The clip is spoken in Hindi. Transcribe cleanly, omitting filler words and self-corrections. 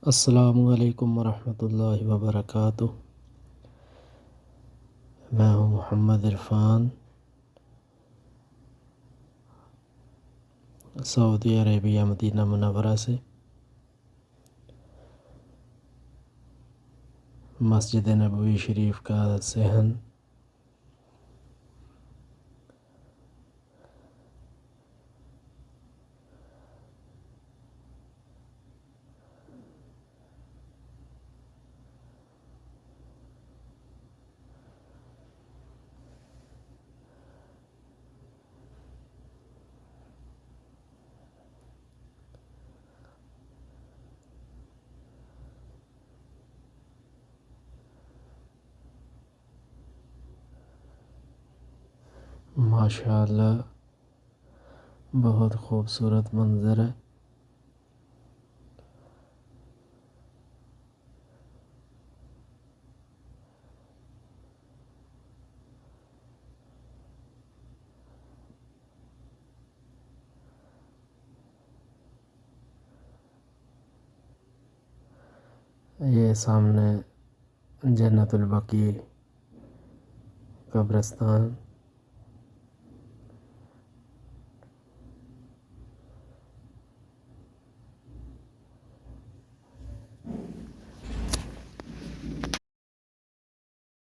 अस्सलामुअलैकुम वरहमतुल्लाहि वबरकातुह। मैं हूँ Mohammad Irfan, Saudi Arabia Medina Munawwara से। मस्जिद नबवी शरीफ का सहन माशाअल्लाह बहुत खूबसूरत मंज़र है। ये सामने जन्नतुल बकी कब्रिस्तान